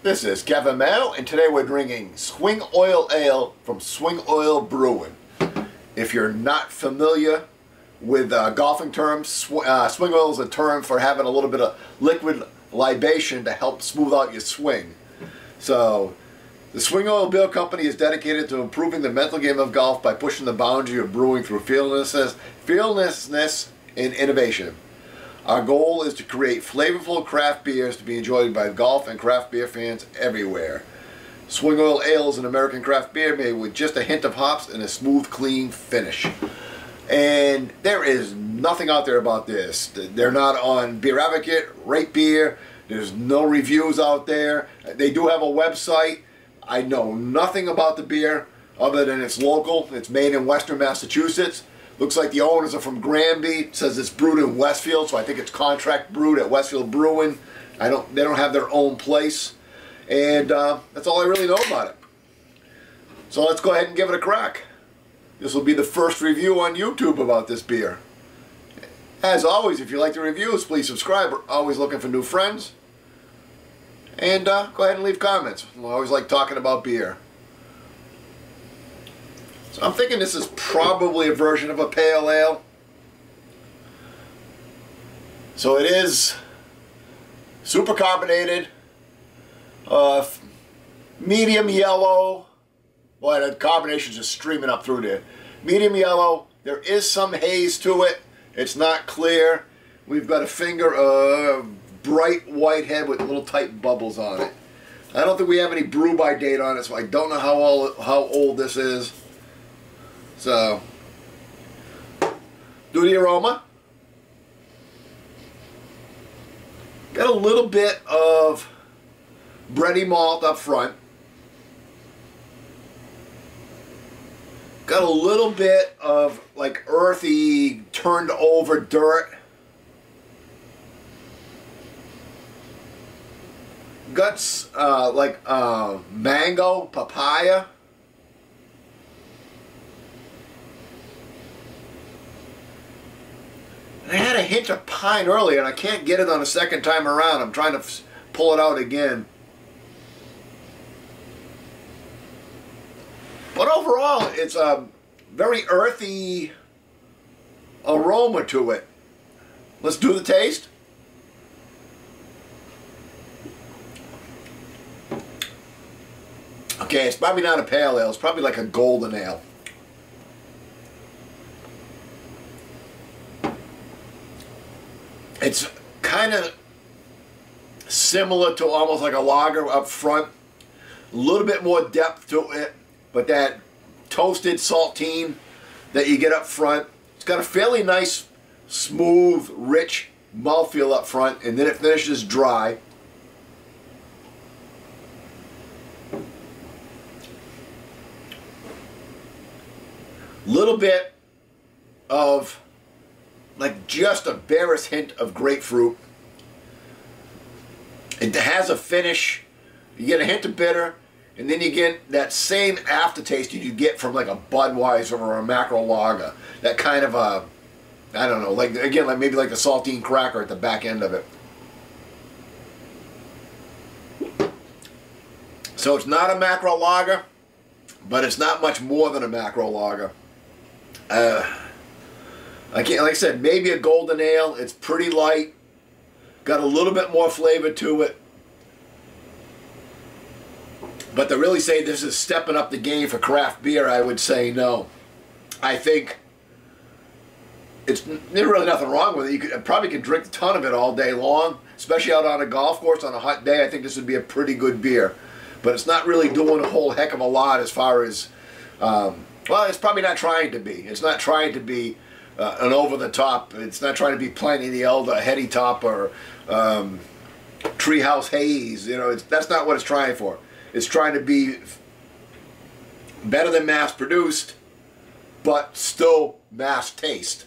This is Kevin Mao, and today we're drinking Swing Oil Ale from Swing Oil Brewing. If you're not familiar with golfing terms, swing oil is a term for having a little bit of liquid libation to help smooth out your swing. So, the Swing Oil Beer Company is dedicated to improving the mental game of golf by pushing the boundary of brewing through fearlessness and innovation. Our goal is to create flavorful craft beers to be enjoyed by golf and craft beer fans everywhere. Swing Oil Ale is an American craft beer made with just a hint of hops and a smooth, clean finish. And there is nothing out there about this. They're not on Beer Advocate, Rate Beer. There's no reviews out there. They do have a website. I know nothing about the beer other than it's local. It's made in Western Massachusetts. Looks like the owners are from Granby. It says it's brewed in Westfield, so I think it's contract brewed at Westfield Brewing. They don't have their own place. And that's all I really know about it. So let's go ahead and give it a crack. This will be the first review on YouTube about this beer. As always, if you like the reviews, please subscribe. We're always looking for new friends. And go ahead and leave comments. I always like talking about beer. So I'm thinking this is probably a version of a pale ale. So it is super carbonated, medium yellow. Boy, the carbonation's just streaming up through there. Medium yellow. There is some haze to it. It's not clear. We've got a finger of bright white head with little tight bubbles on it. I don't think we have any brew by date on it, so I don't know how old this is. So, do the aroma. Got a little bit of bready malt up front. Got a little bit of like earthy, turned over dirt. Got like mango, papaya. I had a hint of pine earlier, and I can't get it on a second time around. I'm trying to pull it out again. But overall, it's a very earthy aroma to it. Let's do the taste. Okay, it's probably not a pale ale. It's probably like a golden ale. It's kind of similar to almost like a lager up front. A little bit more depth to it, but that toasted saltine that you get up front. It's got a fairly nice, smooth, rich mouthfeel up front, and then it finishes dry. Little bit of like just a barest hint of grapefruit. It has a finish. You get a hint of bitter, and then you get that same aftertaste you get from like a Budweiser or a macro lager. That kind of a, I don't know, like again, like maybe like the saltine cracker at the back end of it. So it's not a macro lager, but it's not much more than a macro lager. Like I said, maybe a golden ale. It's pretty light. Got a little bit more flavor to it. But to really say this is stepping up the game for craft beer, I would say no. I think there's really nothing wrong with it. You probably could drink a ton of it all day long, especially out on a golf course on a hot day. I think this would be a pretty good beer. But it's not really doing a whole heck of a lot as far as, well, it's probably not trying to be. It's not trying to be an over-the-top. It's not trying to be Pliny the Elder, Heady Top, or Treehouse Haze. You know, that's not what it's trying for. It's trying to be better than mass-produced, but still mass taste.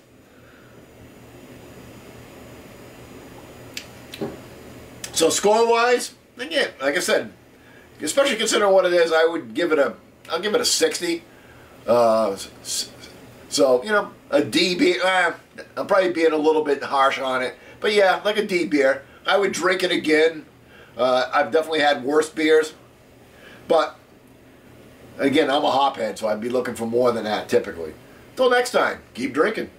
So score-wise, again, like I said, especially considering what it is, I'll give it a 60. So, you know, a D beer, I'm probably being a little bit harsh on it. But yeah, like a D beer. I would drink it again. I've definitely had worse beers, but again, I'm a hophead, so I'd be looking for more than that typically. Till next time, keep drinking.